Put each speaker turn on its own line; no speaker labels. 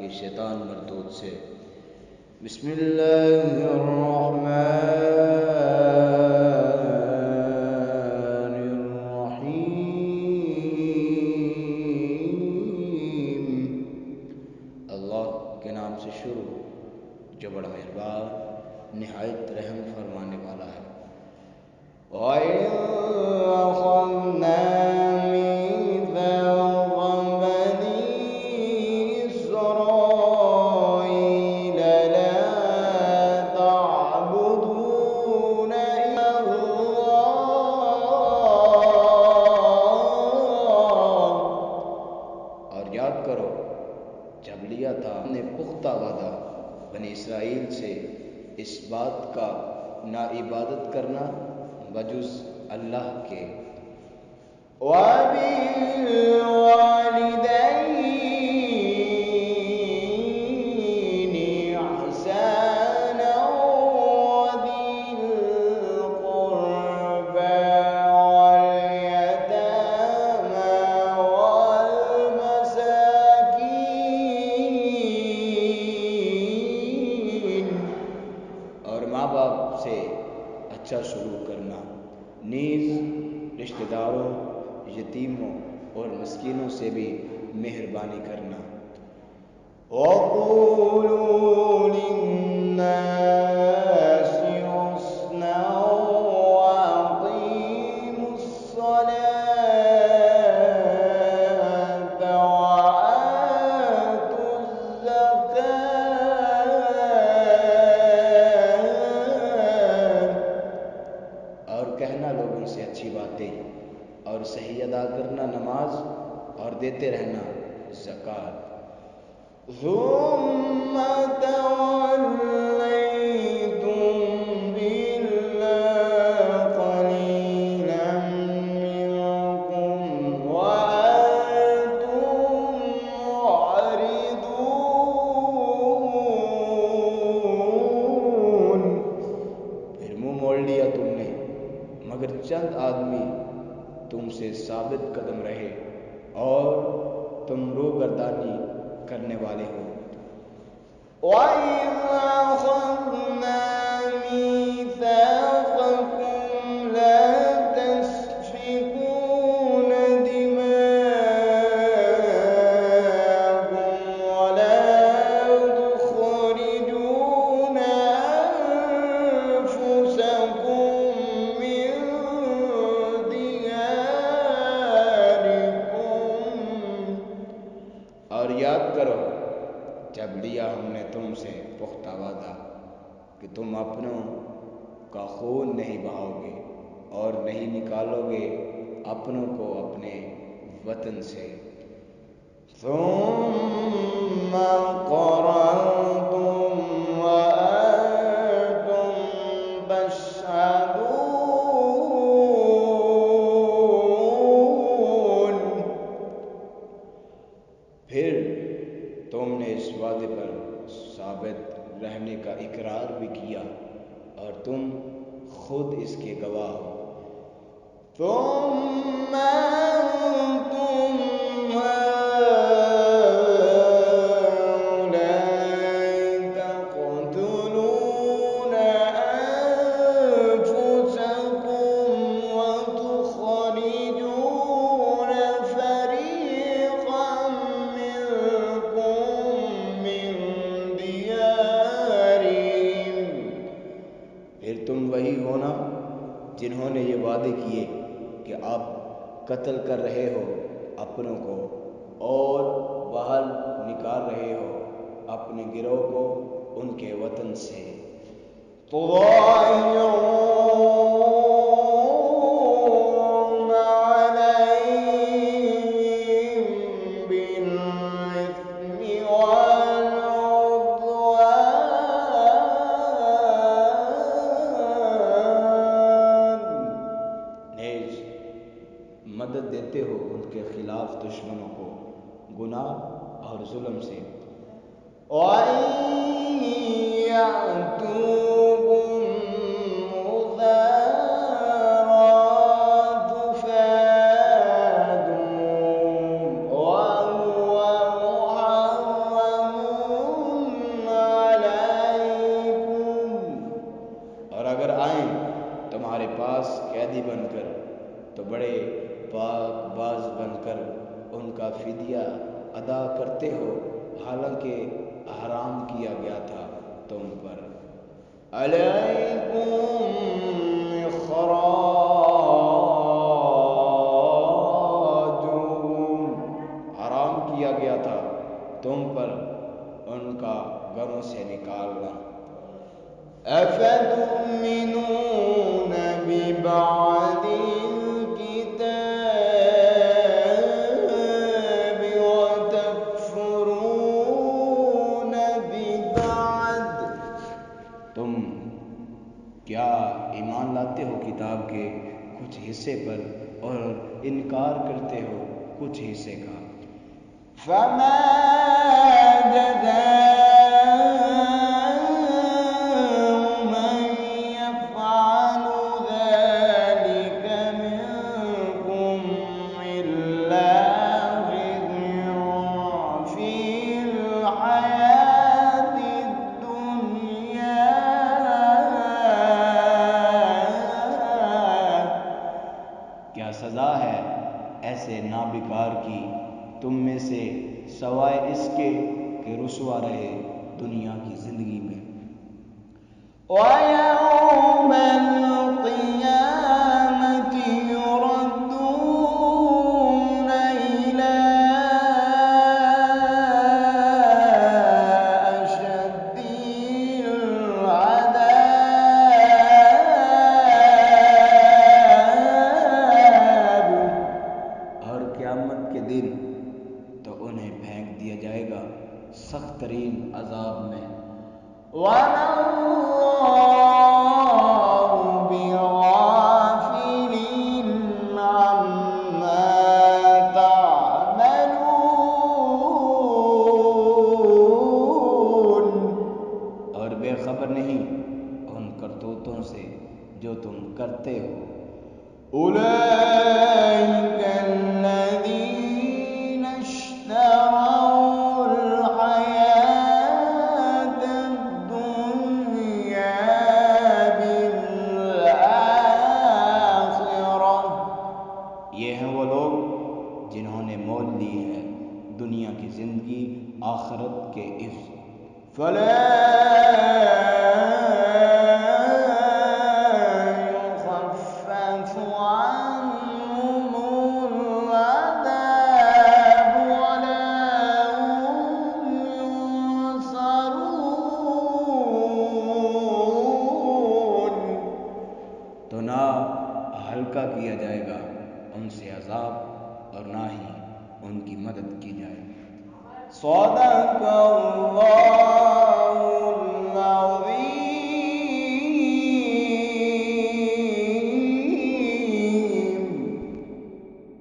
کہ شیطان مردود سے۔ بسم اللہ الرحمن الرحیم۔ اللہ کے نام سے شروع جو بڑا مہربان نہایت رحم فرمانے والا ہے۔ وَإِذْ أَخَذْنَا مِيثَاقَ بَنِي إِسْرَائِيلَ لَا تَعْبُدُونَ إِلَّا اللَّهَ۔ اور یاد کرو جب لیا تھا ہم نے پختہ وعدہ بنی اسرائیل سے اس بات کا نا عبادت کرنا بجز اللہ کے۔ وَبِالْوَالِدَيْنِ إِحْسَانًا وَذِي الْقُرْبَى وَالْيَتَامَى وَالْمَسَاكِينِ، اور ماں باپ سے اچھا سلوک کرنا، نیز رشتہ داروں، یتیموں اور مسکینوں سے بھی مہربانی کرنا۔ وَقُولُوا لِلنَّاسِ حُسْنًا وَأَقِيمُوا الصَّلَاةَ وَآتُوا الزَّكَاةَ، اور کہنا لوگوں سے اچھی باتیں، اور صحیح ادا کرنا نماز، اور دیتے رہنا زکوٰۃ۔ ثُمَّ تَوَلَّيْتُمْ إِلَّا قَلِيلًا مِّنكُمْ وَأَنتُم مُّعْرِضُونَ، پھر منہ موڑ لیا تم نے مگر چند آدمی تم سے ثابت قدم رہے اور تم روگردانی کرنے والے ہو۔ وَإِذْ أَخَذْنَا مِيثَاقَكُمْ لَا تَسْفِكُونَ دِمَاءَكُمْ وَلَا تُخْرِجُونَ أَنفُسَكُمْ مِنْ دِيَارِكُمْ، اور یاد کرو جب لیا ہم نے تم سے پختہ وعدہ کہ تم اپنوں کا خون نہیں بہاؤ گے اور نہیں نکالو گے اپنوں کو اپنے وطن سے۔ ثُمَّ قَرَرْتُمْ وَأَنْتُمْ تَشْهَدُونَ، پھر تم نے اس وعدے پر ثابت رہنے کا اقرار بھی کیا اور تم خود اس کے گواہ ہو۔ ثُمَّ أَنْتُمْ هَٰؤُلَاءِ تَقْتُلُونَ أَنفُسَكُمْ وَتُخْرِجُونَ فَرِيقًا مِّنكُم مِّن دِيَارِهِمْ، پھر تم وہی ہونا جنہوں نے یہ وعدے کیے کہ اب قتل کر رہے ہو اپنوں کو اور باہر نکال رہے ہو اپنے گروہ کو ان کے وطن سے۔ تُظَاہِرُونَ عَلَيْهِم بِالْإِثْمِ وَالْعُدْوَانِ، نیز مدد دیتے ہو ان کے خلاف دشمنوں کو گناہ اور ظلم سے۔ وَإِن يَأْتُوكُمْ مُظَاهَرًا تُفَادُوهُمْ وَهُوَ مُحَرَّمٌ ہمارے پاس قیدی بن کر تو بڑے پاک باز بن کر ان کا فدیہ ادا کرتے ہو، حالانکہ حرام کیا گیا تھا تم پر۔ علیکم اخراجہم، حرام کیا گیا تھا تم پر ان کا گھروں سے نکالنا۔ افتؤمنون ببعض الکتاب وتکفرون ببعض، تم کیا ایمان لاتے ہو کتاب کے کچھ حصے پر اور انکار کرتے ہو کچھ حصے کا؟ فما جزاء من يفعل ذلك منكم إلا خزي في الحياة الدنيا، کیا سزا ہے ایسے نابکار کی تم میں سے سوائے اس کے کہ رسوا رہے دنیا کی زندگی میں۔ وَيَوْمَ الْقِيَامَةِ يُرَدُّونَ إِلَىٰ أَشَدِّ الْعَذَابِ، اور قیامت کے دن تو انہیں پھینک دیا جائے گا سخت ترین عذاب میں۔ وَمَا اللَّهُ بِغَافِلٍ عَمَّا تَعْمَلُونَ، اور بے خبر نہیں ان کرتوتوں سے جو تم کرتے ہو۔ أولئك الذين اشتروا الحياة الدنيا بالآخرة، یہ ہیں وہ لوگ جنہوں نے مول لی ہے دنیا کی زندگی آخرت کے عوض۔ فلا يخفف عنهم العذاب ولا هم ينصرون، تو نہ ہلکا کیا جائے گا ان سے عذاب اور نہ ہی ان کی مدد کی جائے گی۔ صدق اللہ